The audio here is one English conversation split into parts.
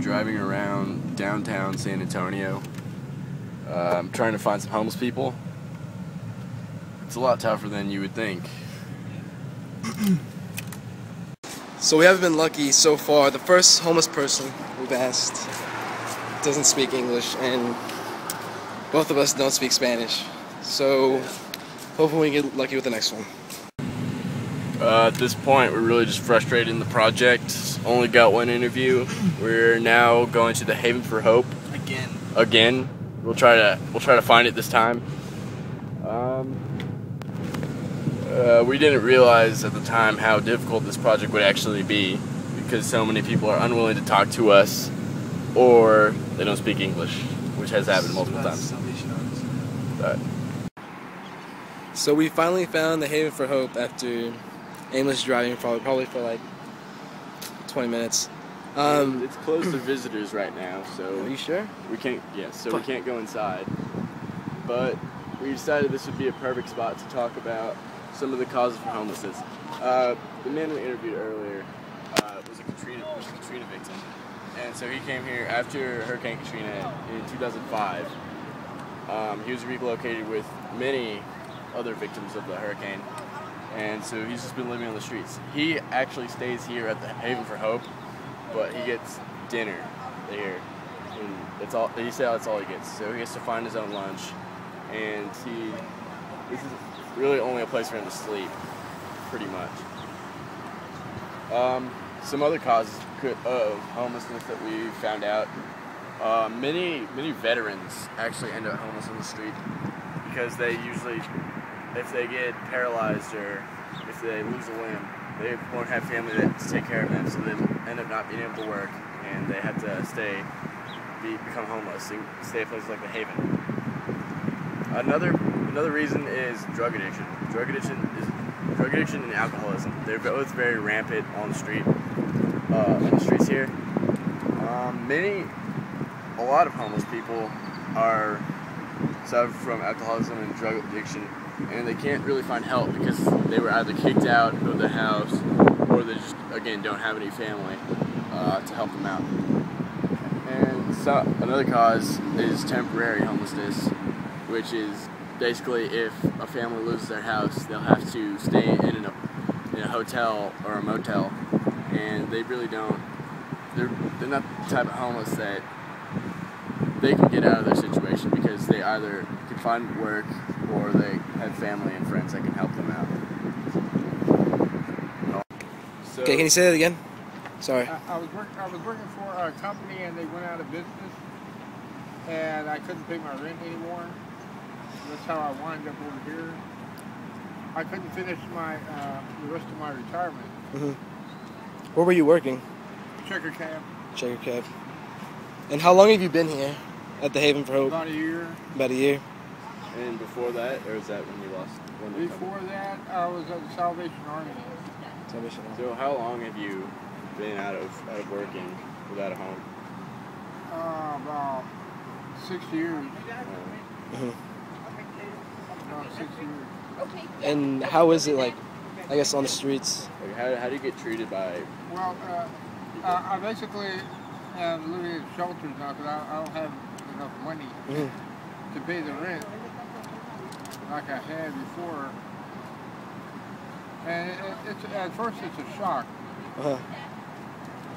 driving around downtown San Antonio. I'm trying to find some homeless people. It's a lot tougher than you would think. So we haven't been lucky so far. The first homeless person we've asked doesn't speak English, and both of us don't speak Spanish. So hopefully we get lucky with the next one. At this point, we're really just frustrated in the project. Only got one interview. We're now going to the Haven for Hope again. We'll try to find it this time. We didn't realize at the time how difficult this project would actually be, because so many people are unwilling to talk to us, or they don't speak English, which has happened multiple times. So we finally found the Haven for Hope after aimless driving probably for like 20 minutes. It's closed to visitors right now, so are you sure? We can't. Yes, so we can't go inside. But we decided this would be a perfect spot to talk about some of the causes for homelessness. The man we interviewed earlier was a Katrina victim, and so he came here after Hurricane Katrina in 2005. He was relocated with many other victims of the hurricane, and so he's just been living on the streets. He actually stays here at the Haven for Hope, but he gets dinner here, and it's all. He said that's all he gets. So he has to find his own lunch, and this is really only a place for him to sleep, pretty much. Some other causes of homelessness that we found out. Many veterans actually end up homeless on the street because they usually, if they get paralyzed or if they lose a limb, they won't have family to take care of them, so they end up not being able to work, and they have to become homeless and stay at places like the Haven. Another reason is drug addiction. Drug addiction and alcoholism. They're both very rampant on the streets here. A lot of homeless people suffer from alcoholism and drug addiction, and they can't really find help because they were either kicked out of the house, or they just, again, don't have any family to help them out. And so another cause is temporary homelessness, which is basically if a family loses their house, they'll have to stay in a hotel or a motel, and they really don't. They're not the type of homeless that they can get out of their situation because they either can find work or they have family and friends that can help them out. So, okay, can you say that again? Sorry. I was working for a company, and they went out of business, and I couldn't pay my rent anymore. That's how I wound up over here. I couldn't finish the rest of my retirement. Mm-hmm. Where were you working? Checker cab. Checker cab. And how long have you been here at the Haven for Hope? About a year. About a year. And before that, or is that when you lost? Before that, I was at the Salvation Army. Salvation Army. So how long have you been out of work and without a home? About 6 years. Mm-hmm. About 6 years. And how is it, like, I guess, on the streets? Like how do you get treated by? Well, I basically am living in shelters now because I don't have enough money to pay the rent like I had before. And at first it's a shock.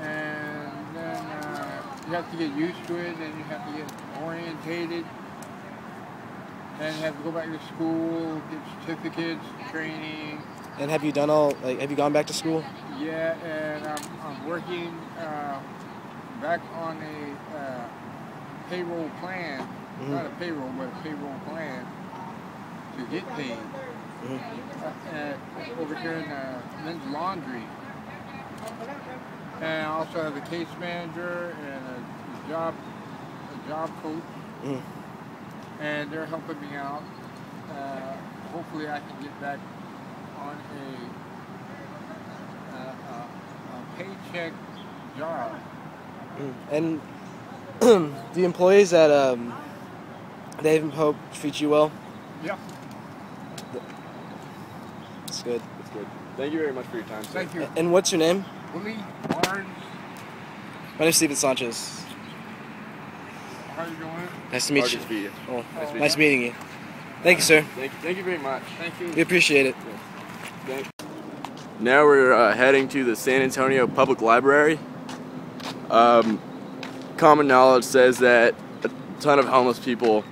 And then you have to get used to it, and you have to get orientated. And you have to go back to school, get certificates, training. And have you gone back to school? Yeah, and I'm working back on a payroll plan. Not a payroll, but a payroll plan to get paid. Over here in men's laundry. And I also have a case manager and a job coach. And they're helping me out. Hopefully I can get back on a paycheck job. And the employees at the Haven for Hope treat you well? Yeah. That's good. That's good. Thank you very much for your time, sir. Thank you. And what's your name? Willie Barnes My name's Steven Sanchez. How you doing? Nice to meet you. Nice to meet you. Oh, Nice to meet nice meeting you. Thank you, sir. Thank you very much. Thank you. We appreciate it. Now we're heading to the San Antonio Public Library. Common knowledge says that a ton of homeless people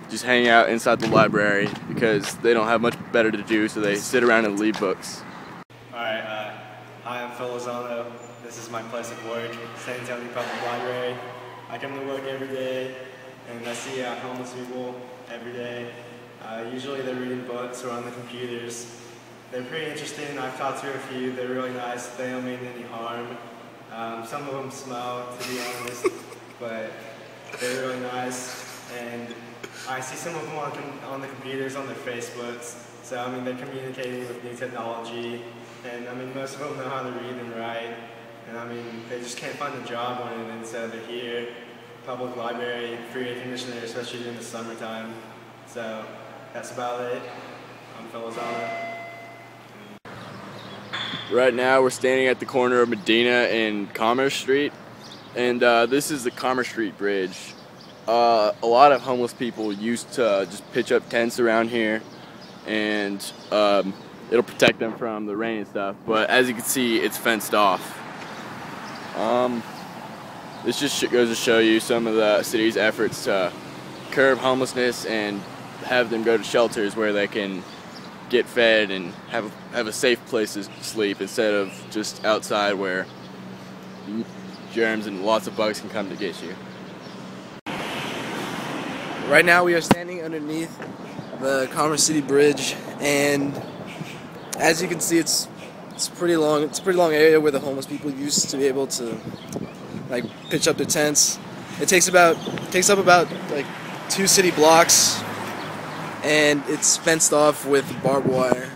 just hang out inside the library because they don't have much better to do, so they sit around and read books. Alright, hi, I'm Phil Lozano. This is my place of work, San Antonio Public Library. I come to work every day and I see homeless people every day. Usually they're reading books or on the computers. They're pretty interesting. I've talked to a few. They're really nice. They don't mean any harm. Some of them smell, to be honest, but they're really nice. And I see some of them on the computers, on their Facebooks. So, I mean, they're communicating with new technology. And, I mean, most of them know how to read and write. And, I mean, they just can't find a job or anything, so they're here. Public library, free air conditioner, especially during the summertime. So, that's about it. I'm Phil Lozano. Right now we're standing at the corner of Medina and Commerce Street, and this is the Commerce Street Bridge. A lot of homeless people used to just pitch up tents around here, and it'll protect them from the rain and stuff, but as you can see, it's fenced off. This just goes to show you some of the city's efforts to curb homelessness and have them go to shelters where they can get fed and have a safe place to sleep instead of just outside where germs and lots of bugs can come to get you. Right now we are standing underneath the Commerce City Bridge, and as you can see, it's pretty long. It's a pretty long area where the homeless people used to be able to like pitch up their tents. It takes up about like 2 city blocks, and it's fenced off with barbed wire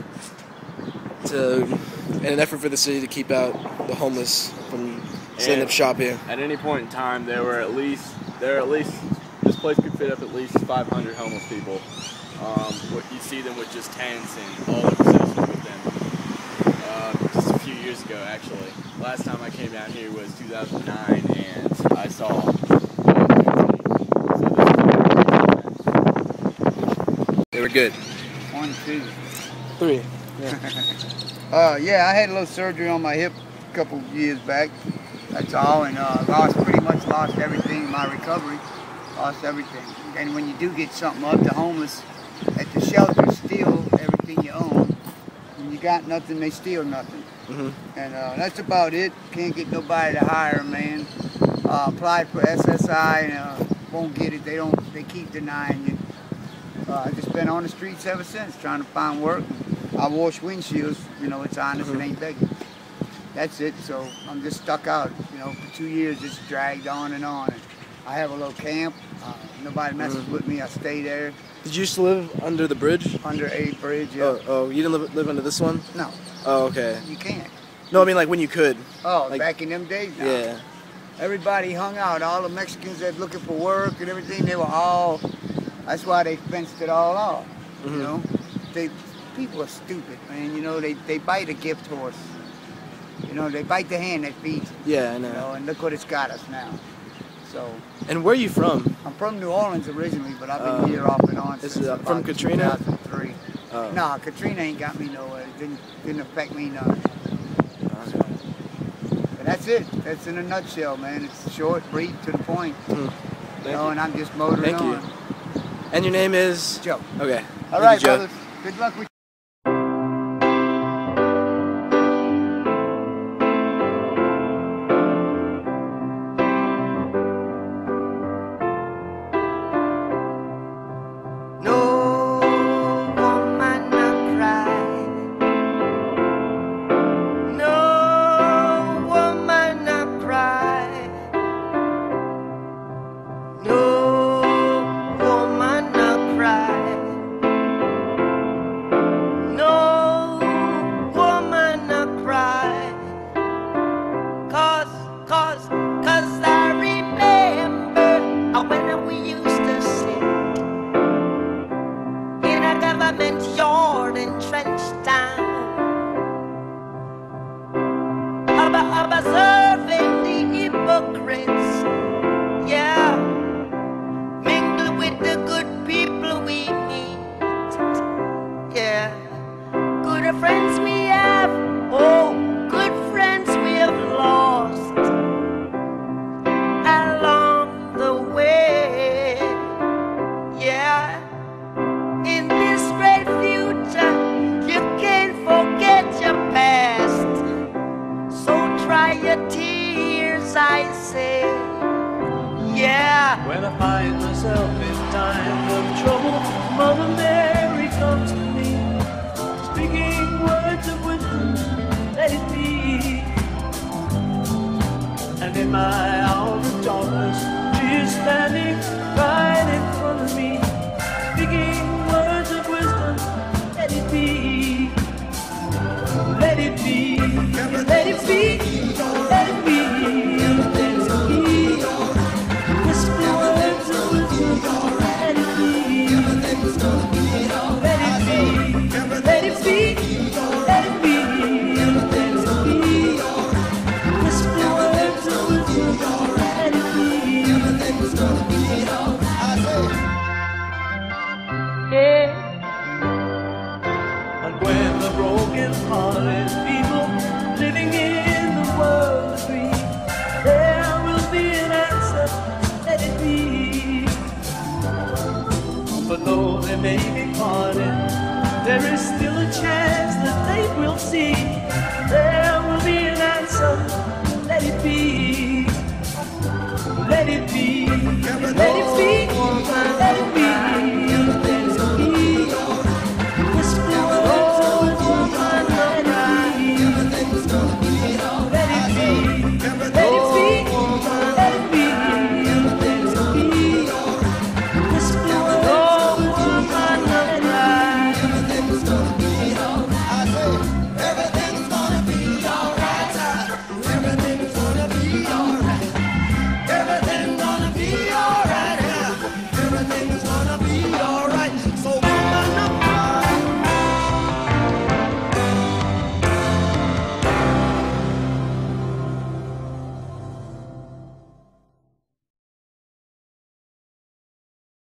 in an effort for the city to keep out the homeless from setting up shop here. At any point in time, there are at least this place could fit up at least 500 homeless people. You see them with just tents and all the possessions with them. Just a few years ago, actually. Last time I came down here was 2009, and I saw. They were good. 1, 2, 3. yeah, I had a little surgery on my hip a couple years back. That's all, and pretty much lost everything in my recovery. Lost everything. And when you do get something up, the homeless at the shelter steal everything you own. When you got nothing, they steal nothing. Mm-hmm. And that's about it. Can't get nobody to hire a man. Applied for SSI and won't get it. They keep denying you. I've just been on the streets ever since, trying to find work. I wash windshields, it's honest, it ain't begging. That's it, so I'm just stuck out, for 2 years, just dragged on and on. And I have a little camp, nobody messes with me, I stay there. Did you used to live under the bridge? Under a bridge, yeah. Oh, you didn't live under this one? No. Oh, okay. You can't. No, I mean like when you could. Oh, like, back in them days? No. Yeah. Everybody hung out, all the Mexicans that looking for work and everything, they were all, that's why they fenced it all off, People are stupid, man, they bite a gift horse. They bite the hand that feeds them. Yeah, I know. And look what it's got us now. So. And where are you from? I'm from New Orleans originally, but I've been here off and on since about from Katrina? 2003. Oh. No, Katrina ain't got me nowhere. It didn't affect me none. But that's it. That's in a nutshell, man. It's short, brief, to the point. And I'm just motoring on. Thank you. And your name is? Joe. Okay. All right, Joe. brothers. Good luck with you. When I find myself in times of trouble, Mother Mary comes to me, speaking words of wisdom, let it be. And in my hour of darkness, she is standing right in front of me, speaking words of wisdom, let it be. Let it be, let it be, let it be, let it be. Whisper words of wisdom, let it be. Everything's gonna be alright. Let it be, let it be, let it be. Everything's gonna be alright. Whisper words of wisdom, let it be. Everything's gonna be alright. Yeah. And when the broken-hearted people living in the world agree, there will be an answer, let it be. But though they may be parted, there is still a chance that they will see. There will be an answer, let it be. Let it be, let it be.